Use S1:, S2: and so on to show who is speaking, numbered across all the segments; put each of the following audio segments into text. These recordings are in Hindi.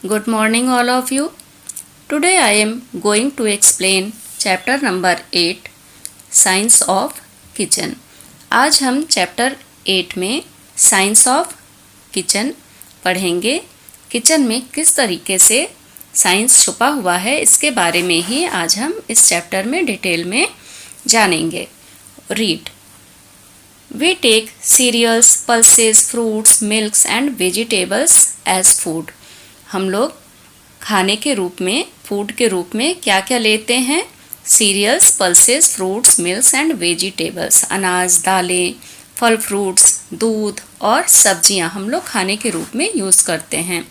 S1: Good morning, all of you. Today I am going to explain chapter number 8 Science of Kitchen. आज हम चैप्टर 8 में साइंस ऑफ किचन पढ़ेंगे। किचन में किस तरीके से साइंस छुपा हुआ है इसके बारे में ही आज हम इस चैप्टर में डिटेल में जानेंगे। Read. We take cereals, pulses, fruits, milks and vegetables as food. हम लोग खाने के रूप में, फूड के रूप में क्या क्या लेते हैं? Cereals, pulses, fruits, milks and vegetables. अनाज, दालें, फल, फ्रूट्स, दूध और सब्जियां हम लोग खाने के रूप में यूज़ करते हैं।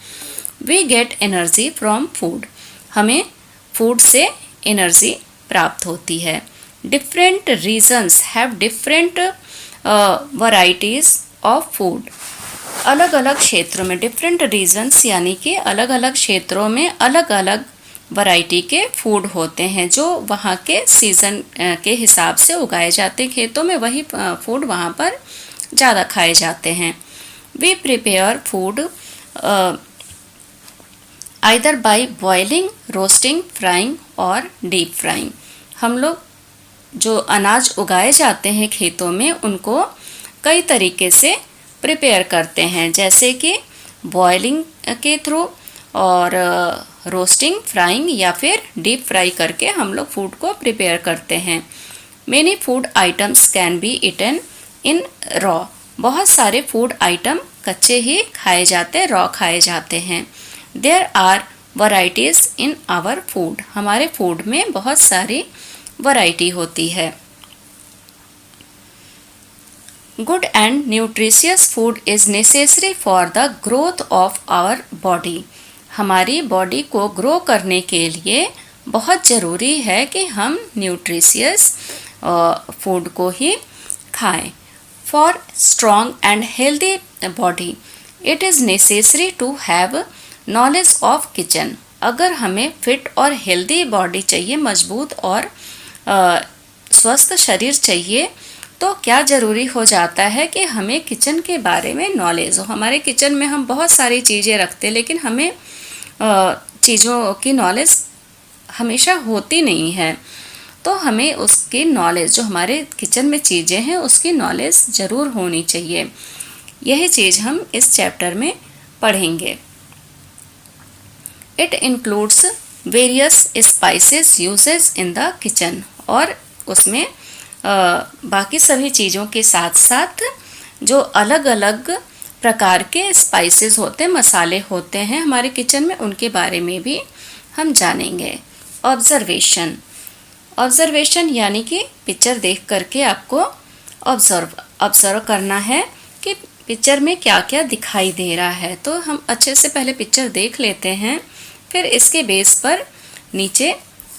S1: We get energy from food. हमें फूड से एनर्जी प्राप्त होती है। Different regions have different varieties of food. अलग अलग क्षेत्रों में, डिफरेंट रीजन्स यानी कि अलग अलग क्षेत्रों में अलग अलग वैरायटी के फूड होते हैं जो वहाँ के सीज़न के हिसाब से उगाए जाते हैं। खेतों में वही फूड वहाँ पर ज़्यादा खाए जाते हैं। We prepare food either by boiling, roasting, frying और डीप फ्राइंग। हम लोग जो अनाज उगाए जाते हैं खेतों में उनको कई तरीके से प्रिपेयर करते हैं, जैसे कि बॉइलिंग के थ्रू और रोस्टिंग, फ्राइंग या फिर डीप फ्राई करके हम लोग फूड को प्रिपेयर करते हैं। Many food items can be eaten in raw. बहुत सारे फूड आइटम कच्चे ही खाए जाते, रॉ खाए जाते हैं। There are varieties in our food. हमारे फूड में बहुत सारी वैरायटी होती है। Good and nutritious food is necessary for the growth of our body. हमारी बॉडी को ग्रो करने के लिए बहुत ज़रूरी है कि हम न्यूट्रिशियस फूड को ही खाएं। For strong and healthy body it is necessary to have knowledge of kitchen. अगर हमें फिट और हेल्दी बॉडी चाहिए, मजबूत और स्वस्थ शरीर चाहिए, तो क्या ज़रूरी हो जाता है कि हमें किचन के बारे में नॉलेज हो। हमारे किचन में हम बहुत सारी चीज़ें रखते हैं लेकिन हमें चीज़ों की नॉलेज हमेशा होती नहीं है, तो हमें उसकी नॉलेज, जो हमारे किचन में चीज़ें हैं उसकी नॉलेज ज़रूर होनी चाहिए। यही चीज़ हम इस चैप्टर में पढ़ेंगे। It includes various spices uses in the kitchen. और उसमें बाकी सभी चीज़ों के साथ साथ जो अलग अलग प्रकार के स्पाइसेस होते हैं, मसाले होते हैं हमारे किचन में, उनके बारे में भी हम जानेंगे। ऑब्जर्वेशन यानी कि पिक्चर देख करके आपको ऑब्जर्व करना है कि पिक्चर में क्या क्या दिखाई दे रहा है। तो हम अच्छे से पहले पिक्चर देख लेते हैं, फिर इसके बेस पर नीचे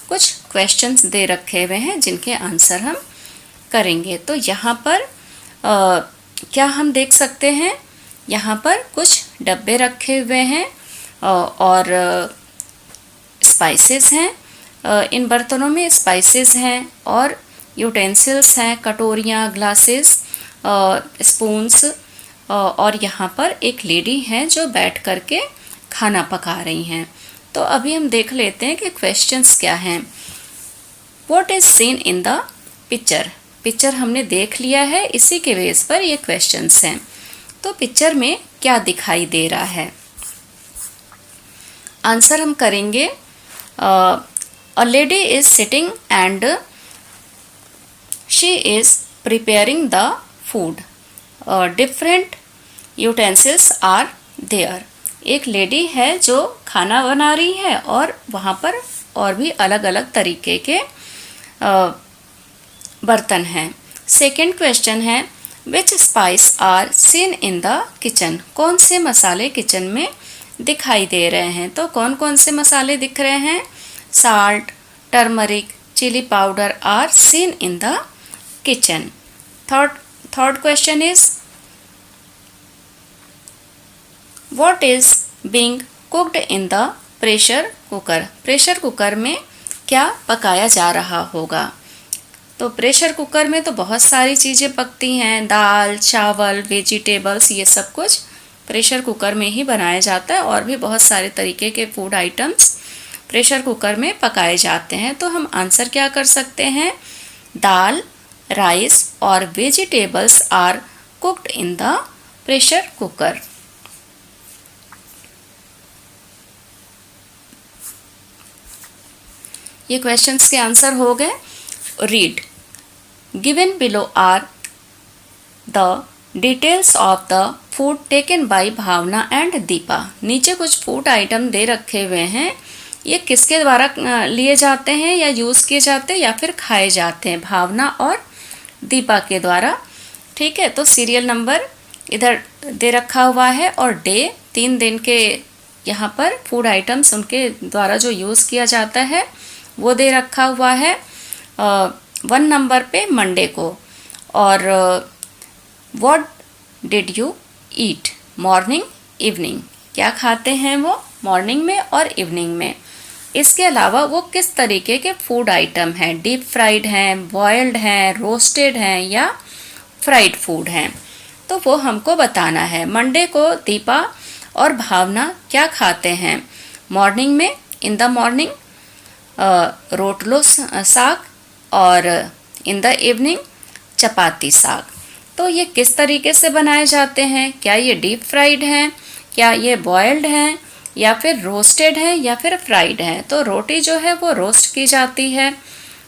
S1: कुछ क्वेश्चंस दे रखे हुए हैं जिनके आंसर हम करेंगे। तो यहाँ पर क्या हम देख सकते हैं, यहाँ पर कुछ डब्बे रखे हुए हैं और स्पाइसेस हैं। इन बर्तनों में स्पाइसेस हैं और यूटेंसिल्स हैं, कटोरियाँ, ग्लासेस, स्पून्स, और यहाँ पर एक लेडी हैं जो बैठ करके खाना पका रही हैं। तो अभी हम देख लेते हैं कि क्वेश्चंस क्या हैं। What is seen in the picture. Picture हमने देख लिया है, इसी के बेस पर ये क्वेश्चंस हैं। तो पिक्चर में क्या दिखाई दे रहा है, आंसर हम करेंगे। A lady is sitting and she is preparing the food. Different utensils are there. एक लेडी है जो खाना बना रही है और वहाँ पर और भी अलग अलग तरीके के बर्तन हैं। सेकेंड क्वेश्चन है which spice are seen in the kitchen. कौन से मसाले किचन में दिखाई दे रहे हैं। तो कौन कौन से मसाले दिख रहे हैं। Salt, turmeric, chilli powder are seen in the kitchen. Third question is What is being cooked in the pressure cooker? Pressure cooker में क्या पकाया जा रहा होगा। तो प्रेशर कुकर में तो बहुत सारी चीज़ें पकती हैं, दाल, चावल, वेजिटेबल्स, ये सब कुछ प्रेशर कुकर में ही बनाया जाता है, और भी बहुत सारे तरीके के फूड आइटम्स प्रेशर कुकर में पकाए जाते हैं। तो हम आंसर क्या कर सकते हैं, दाल, राइस और vegetables are cooked in the pressure cooker. ये क्वेश्चंस के आंसर हो गए। Read, given below are the details of the food taken by Bhavna and Deepa. नीचे कुछ फूड आइटम दे रखे हुए हैं, ये किसके द्वारा लिए जाते हैं या यूज़ किए जाते हैं या फिर खाए जाते हैं, भावना और दीपा के द्वारा। ठीक है, तो सीरियल नंबर इधर दे रखा हुआ है और डे 3 दिन के यहाँ पर फूड आइटम्स उनके द्वारा जो यूज़ किया जाता है वो दे रखा हुआ है 1 नंबर पे मंडे को। और what did you eat, morning evening, क्या खाते हैं वो मॉर्निंग में और इवनिंग में। इसके अलावा वो किस तरीके के फूड आइटम हैं, डीप फ्राइड हैं, बॉयल्ड हैं, रोस्टेड हैं या फ्राइड फूड हैं, तो वो हमको बताना है। मंडे को दीपा और भावना क्या खाते हैं, मॉर्निंग में इन द मॉर्निंग रोटलो साग और इन द इवनिंग चपाती साग। तो ये किस तरीके से बनाए जाते हैं, क्या ये डीप फ्राइड हैं, क्या ये बॉयल्ड हैं या फिर रोस्टेड हैं या फिर फ्राइड हैं। तो रोटी जो है वो रोस्ट की जाती है,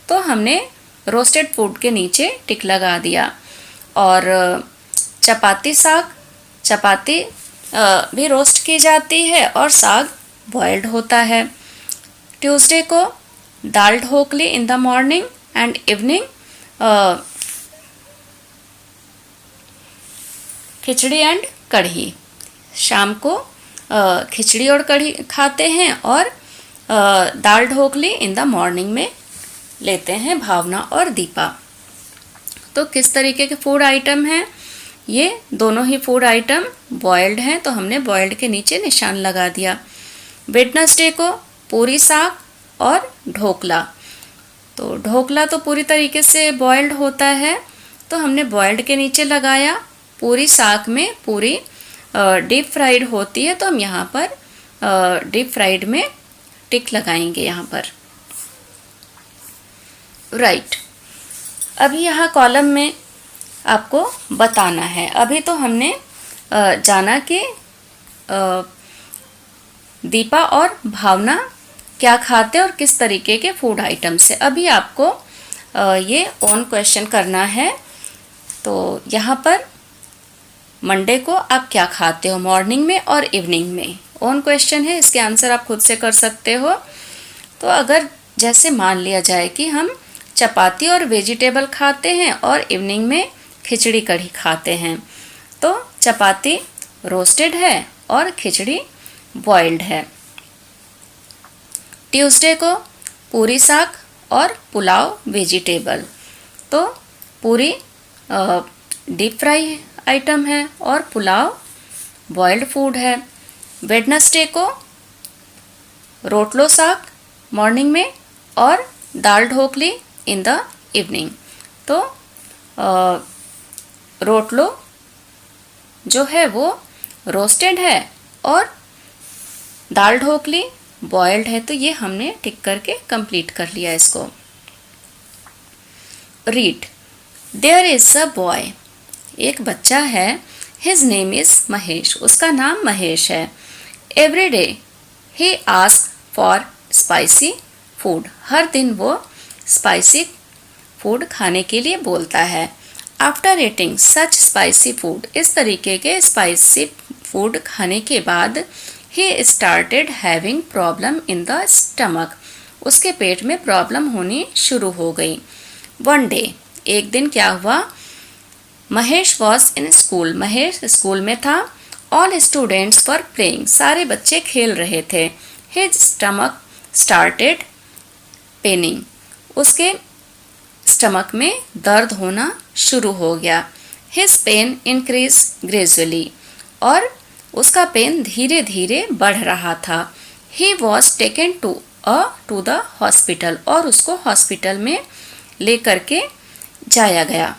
S1: तो हमने रोस्टेड फूड के नीचे टिक लगा दिया। और चपाती साग, चपाती भी रोस्ट की जाती है और साग बॉयल्ड होता है। ट्यूसडे को dal dhokli in the morning and evening khichdi and kadhi, शाम को खिचड़ी और कढ़ी खाते हैं और dal dhokli in the morning में लेते हैं भावना और दीपा। तो किस तरीके के फूड आइटम हैं, ये दोनों ही फूड आइटम बॉयल्ड हैं, तो हमने बॉयल्ड के नीचे निशान लगा दिया। वेडनेसडे को पूरी साग और ढोकला, तो ढोकला तो पूरी तरीके से बॉयल्ड होता है, तो हमने बॉयल्ड के नीचे लगाया। पूरी साग में पूरी डीप फ्राइड होती है, तो हम यहाँ पर डीप फ्राइड में टिक लगाएंगे यहाँ पर। राइट, अभी यहाँ कॉलम में आपको बताना है। अभी तो हमने जाना कि दीपा और भावना क्या खाते हैं और किस तरीके के फूड आइटम से। अभी आपको ये ऑन क्वेश्चन करना है। तो यहाँ पर मंडे को आप क्या खाते हो, मॉर्निंग में और इवनिंग में, ऑन क्वेश्चन है, इसके आंसर आप खुद से कर सकते हो। तो अगर जैसे मान लिया जाए कि हम चपाती और वेजिटेबल खाते हैं और इवनिंग में खिचड़ी कढ़ी खाते हैं, तो चपाती रोस्टेड है और खिचड़ी बॉइल्ड है। ट्यूसडे को पूरी साग और पुलाव वेजिटेबल, तो पूरी डीप फ्राई आइटम है और पुलाव बॉइल्ड फूड है। वेडनेसडे को रोटलो साग मॉर्निंग में और dal dhokli in the evening, तो रोटलो जो है वो रोस्टेड है और दाल ढोकली बॉइल्ड है। तो ये हमने टिक करके कंप्लीट कर लिया इसको। Read, there is a boy, एक बच्चा है, हिज नेम इज महेश, उसका नाम महेश है। Every day he ask for spicy food, हर दिन वो स्पाइसी फूड खाने के लिए बोलता है। After eating such spicy food, इस तरीके के स्पाइसी फूड खाने के बाद he started having problem in the stomach, उसके पेट में प्रॉब्लम होनी शुरू हो गई। वन डे, एक दिन क्या हुआ, Mahesh was in school, Mahesh school में था। ऑल स्टूडेंट्स वर प्लेइंग, सारे बच्चे खेल रहे थे। हिज स्टमक स्टार्टेड पेनिंग, उसके स्टमक में दर्द होना शुरू हो गया। हिज पेन इंक्रीज ग्रेजुअली, और उसका पेन धीरे धीरे बढ़ रहा था। He was taken to the hospital, और उसको हॉस्पिटल में ले करके जाया गया।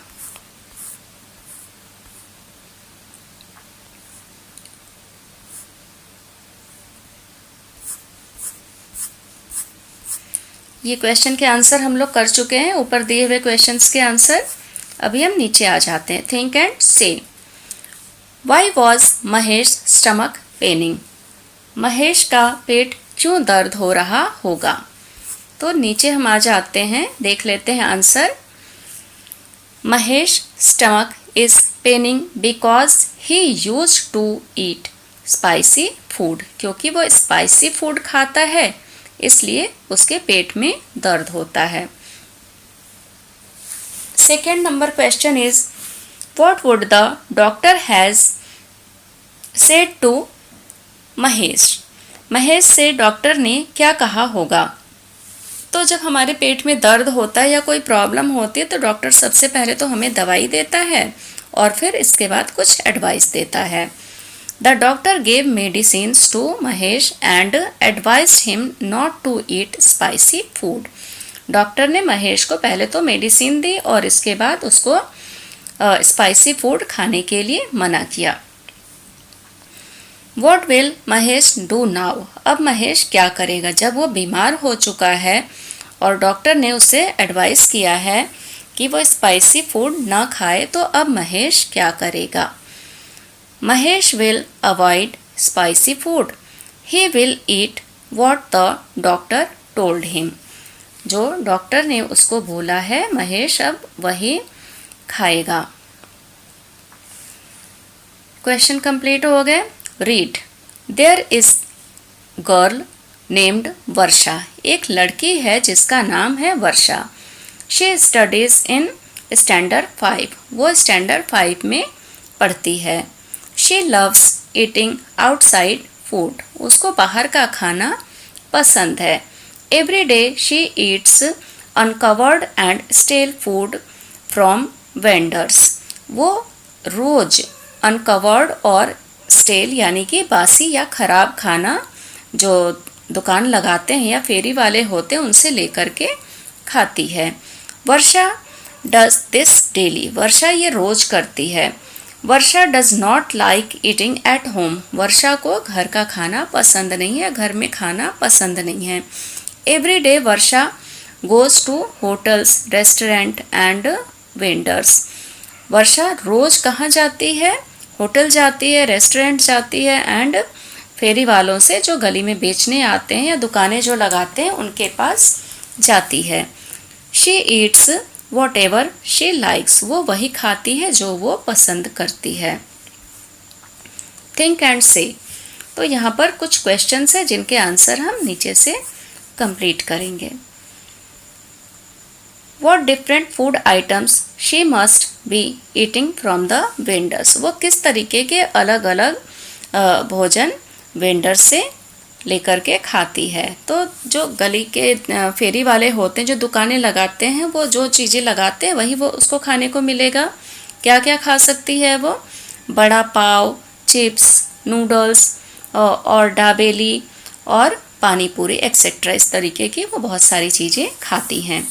S1: ये क्वेश्चन के आंसर हम लोग कर चुके हैं, ऊपर दिए हुए क्वेश्चंस के आंसर। अभी हम नीचे आ जाते हैं। Think and say. Why was Mahesh stomach paining? Mahesh का पेट क्यों दर्द हो रहा होगा? तो नीचे हम आ जाते हैं, देख लेते हैं answer. Mahesh stomach is paining because he use to eat spicy food. क्योंकि वो स्पाइसी फूड खाता है इसलिए उसके पेट में दर्द होता है। Second number question is what would the doctor has said to Mahesh? Mahesh से डॉक्टर ने क्या कहा होगा? तो जब हमारे पेट में दर्द होता है या कोई प्रॉब्लम होती है तो डॉक्टर सबसे पहले तो हमें दवाई देता है और फिर इसके बाद कुछ एडवाइस देता है। The doctor gave medicines to Mahesh and advised him not to eat spicy food. Doctor ने महेश को पहले तो मेडिसिन दी और इसके बाद उसको स्पाइसी फूड खाने के लिए मना किया। What will Mahesh do now? अब महेश क्या करेगा? जब वो बीमार हो चुका है और डॉक्टर ने उसे एडवाइस किया है कि वो स्पाइसी फूड ना खाए, तो अब महेश क्या करेगा? Mahesh will avoid spicy food. He will eat what the doctor told him. जो डॉक्टर ने उसको बोला है महेश अब वही खाएगा। क्वेश्चन कंप्लीट हो गए। Read. There is girl named Varsha. एक लड़की है जिसका नाम है Varsha. She studies in standard 5। वो स्टैंडर्ड 5 में पढ़ती है। She loves eating outside food. उसको बाहर का खाना पसंद है। Every day she eats uncovered and stale food from vendors. वो रोज अनकवर्ड और स्टेल यानी कि बासी या खराब खाना जो दुकान लगाते हैं या फेरी वाले होते हैं उनसे लेकर के खाती है। Varsha does this daily. Varsha ये रोज करती है। Varsha does not like eating at home. Varsha को घर का खाना पसंद नहीं है, घर में खाना पसंद नहीं है। Every day Varsha goes to hotels, restaurant and vendors. Varsha रोज कहाँ जाती है? होटल जाती है, रेस्टोरेंट जाती है एंड फेरी वालों से जो गली में बेचने आते हैं या दुकानें जो लगाते हैं उनके पास जाती है। She Yeats what ever she likes. वो वही खाती है जो वो पसंद करती है। थिंक एंड से। तो यहाँ पर कुछ क्वेश्चंस हैं जिनके आंसर हम नीचे से कंप्लीट करेंगे। What different food items she must be eating from the vendors. वो किस तरीके के अलग अलग भोजन वेंडर से लेकर के खाती है। तो जो गली के फेरी वाले होते हैं जो दुकानें लगाते हैं वो जो चीज़ें लगाते हैं वही वो उसको खाने को मिलेगा। क्या क्या खा सकती है वो? बड़ा पाव, चिप्स, नूडल्स और डाबेली और पानी पूरी एक्सेट्रा। इस तरीके की वो बहुत सारी चीज़ें खाती हैं।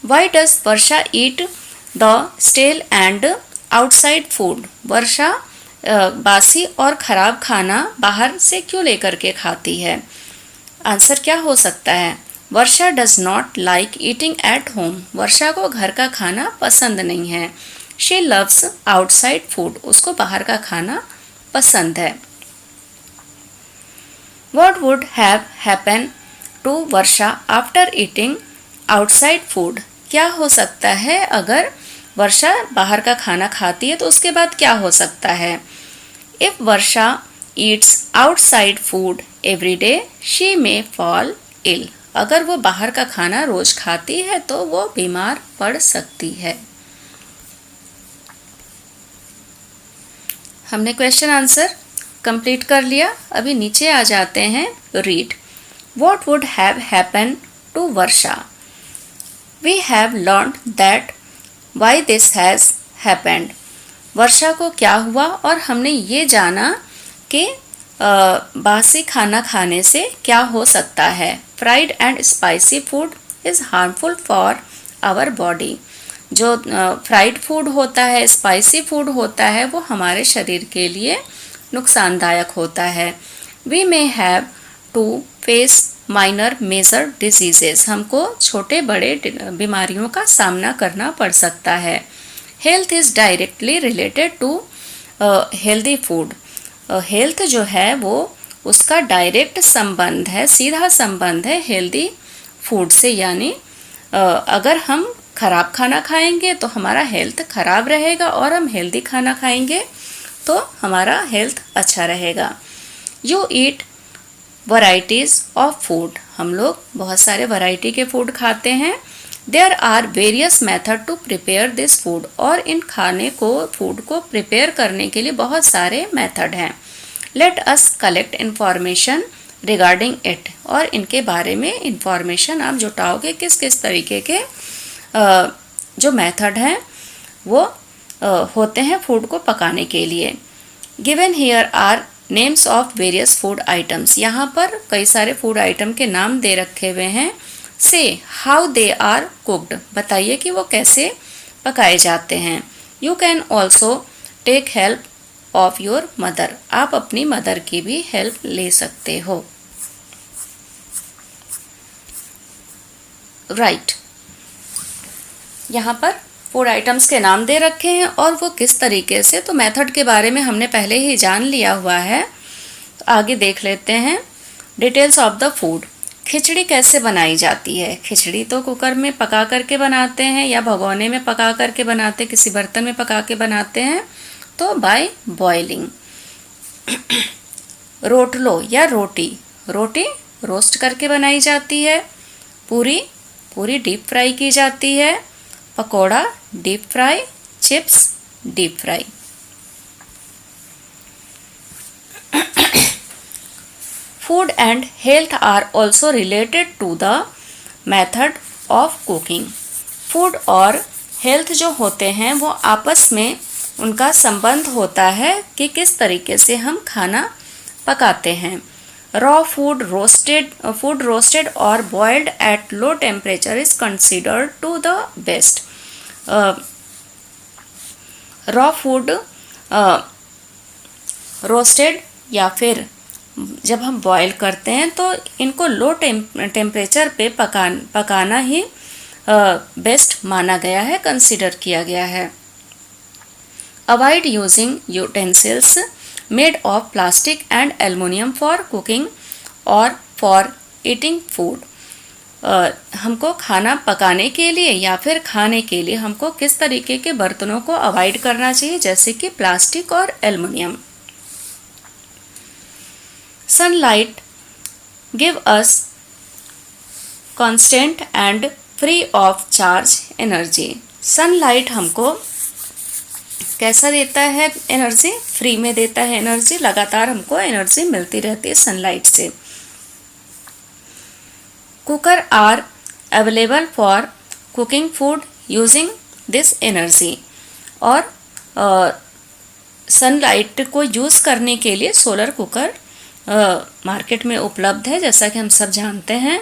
S1: Why does Varsha eat the stale and outside food. Varsha बासी और ख़राब खाना बाहर से क्यों लेकर के खाती है? आंसर क्या हो सकता है? Varsha does not like eating at home. Varsha को घर का खाना पसंद नहीं है। She loves outside food. उसको बाहर का खाना पसंद है। What would have happen to Varsha after eating outside food. क्या हो सकता है अगर वर्षा बाहर का खाना खाती है तो उसके बाद क्या हो सकता है? If Varsha eats outside food every day she may fall ill. अगर वो बाहर का खाना रोज खाती है तो वो बीमार पड़ सकती है। हमने क्वेश्चन आंसर कंप्लीट कर लिया। अभी नीचे आ जाते हैं। Read. What would have happen to Varsha. We have learned that why this has happened. Varsha को क्या हुआ और हमने ये जाना कि बासी खाना खाने से क्या हो सकता है। Fried and spicy food is harmful for our body. जो फ्राइड फूड होता है, स्पाइसी फूड होता है, वो हमारे शरीर के लिए नुकसानदायक होता है। We may have to face minor major diseases, हमको छोटे बड़े बीमारियों का सामना करना पड़ सकता है। Health is directly related to healthy food, health जो है वो उसका डायरेक्ट संबंध है, सीधा संबंध है हेल्दी फूड से, यानी अगर हम खराब खाना खाएंगे तो हमारा हेल्थ खराब रहेगा और हम हेल्दी खाना खाएंगे तो हमारा हेल्थ अच्छा रहेगा। You eat varieties of food, हम लोग बहुत सारे वैरायटी के फूड खाते हैं। There are various method to prepare this food, और इन खाने को फूड को प्रिपेयर करने के लिए बहुत सारे मेथड हैं। Let us collect information regarding it, और इनके बारे में इंफॉर्मेशन आप जुटाओगे किस किस तरीके के जो मेथड हैं वो होते हैं फूड को पकाने के लिए। Given here are names of various food items, यहाँ पर कई सारे फूड आइटम के नाम दे रखे हुए हैं। से हाउ दे आर कुक्ड, बताइए कि वो कैसे पकाए जाते हैं। You can also take help of your mother, आप अपनी मदर की भी हेल्प ले सकते हो। राइट, यहाँ पर फूड आइटम्स के नाम दे रखे हैं और वो किस तरीके से, तो मेथड के बारे में हमने पहले ही जान लिया हुआ है, तो आगे देख लेते हैं। डिटेल्स ऑफ द फूड, खिचड़ी कैसे बनाई जाती है। खिचड़ी तो कुकर में पका करके बनाते हैं या भगोने में पका करके बनाते हैं, किसी बर्तन में पका के बनाते हैं, तो बाय बॉइलिंग। रोटलो या रोटी, रोटी रोस्ट करके बनाई जाती है। पूरी, पूरी डीप फ्राई की जाती है। Pakora deep fry, chips deep fry. Food and health are also related to the method of cooking, food और हेल्थ जो होते हैं वो आपस में उनका संबंध होता है कि किस तरीके से हम खाना पकाते हैं। रॉ फूड रोस्टेड और boiled at low temperature is considered to the best. Raw food roasted या फिर जब हम बॉईल करते हैं तो इनको लो टेम्परेचर पे पकाना ही बेस्ट माना गया है, कंसिडर किया गया है। Avoid using utensils made of plastic and aluminium for cooking और फॉर ईटिंग फूड। हमको खाना पकाने के लिए या फिर खाने के लिए हमको किस तरीके के बर्तनों को अवॉइड करना चाहिए, जैसे कि प्लास्टिक और aluminium. Sunlight give us constant and free of charge energy, sunlight हमको कैसा देता है एनर्जी, फ्री में देता है एनर्जी, लगातार हमको एनर्जी मिलती रहती है सनलाइट से। Cooker are available for cooking food using this energy, और सनलाइट को यूज़ करने के लिए सोलर कुकर मार्केट में उपलब्ध है, जैसा कि हम सब जानते हैं।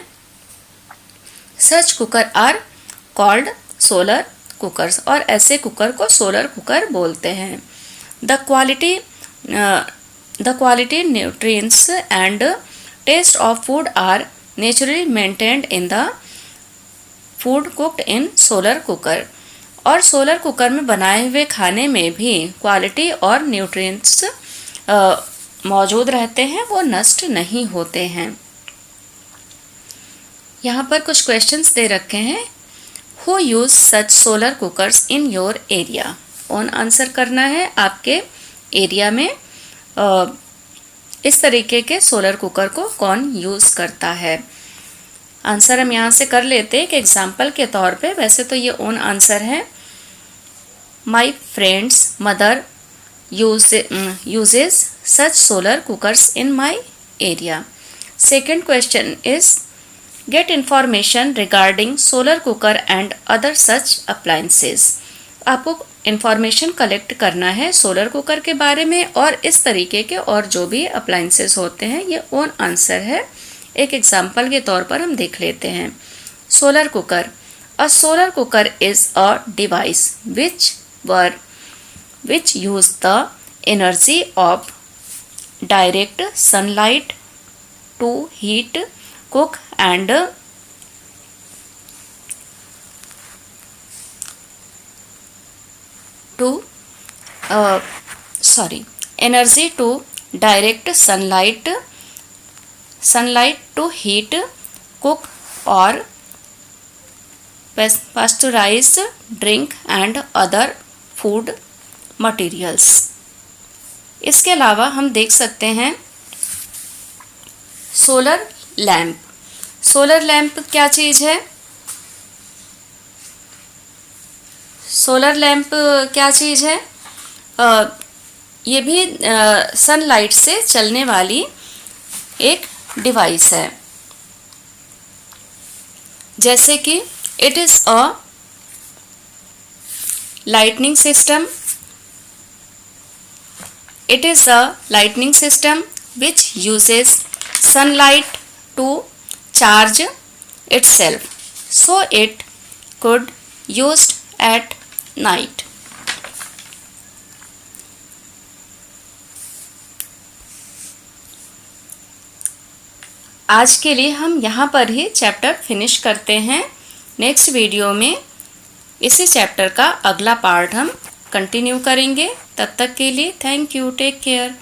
S1: Such cooker are called solar cookers, और ऐसे कुकर को सोलर कुकर बोलते हैं। The quality nutrients and taste of food are naturally maintained in the food cooked in solar cooker, और सोलर कुकर में बनाए हुए खाने में भी क्वालिटी और न्यूट्रिएंट्स मौजूद रहते हैं, वो नष्ट नहीं होते हैं। यहाँ पर कुछ क्वेश्चंस दे रखे हैं। Who use such solar cookers in your area, on answer करना है। आपके एरिया में इस तरीके के सोलर कुकर को कौन यूज़ करता है। आंसर हम यहाँ से कर लेते हैं एक एग्जाम्पल के तौर पे, वैसे तो ये ऑन आंसर है। My friends mother uses such solar cookers in my area. Second question is get information regarding solar cooker and other such appliances. आपको इंफॉर्मेशन कलेक्ट करना है सोलर कुकर के बारे में और इस तरीके के और जो भी अप्लाइंसेस होते हैं, ये ऑन आंसर है। एक एग्जाम्पल के तौर पर हम देख लेते हैं। Solar cooker, a solar cooker is a device which use the energy of direct sunlight to heat, cook and energy to direct sunlight to heat, cook or pasteurize drink and other food materials। इसके अलावा हम देख सकते हैं सोलर लैंप। सोलर लैंप क्या चीज़ है? सोलर लैंप क्या चीज़ है? ये भी सनलाइट से चलने वाली एक डिवाइस है। जैसे कि it is a lightning system. It is a lightning system which uses sunlight to charge itself, so it could used at night. आज के लिए हम यहाँ पर ही चैप्टर फिनिश करते हैं। नेक्स्ट वीडियो में इसी चैप्टर का अगला पार्ट हम कंटिन्यू करेंगे। तब तक के लिए थैंक यू, टेक केयर।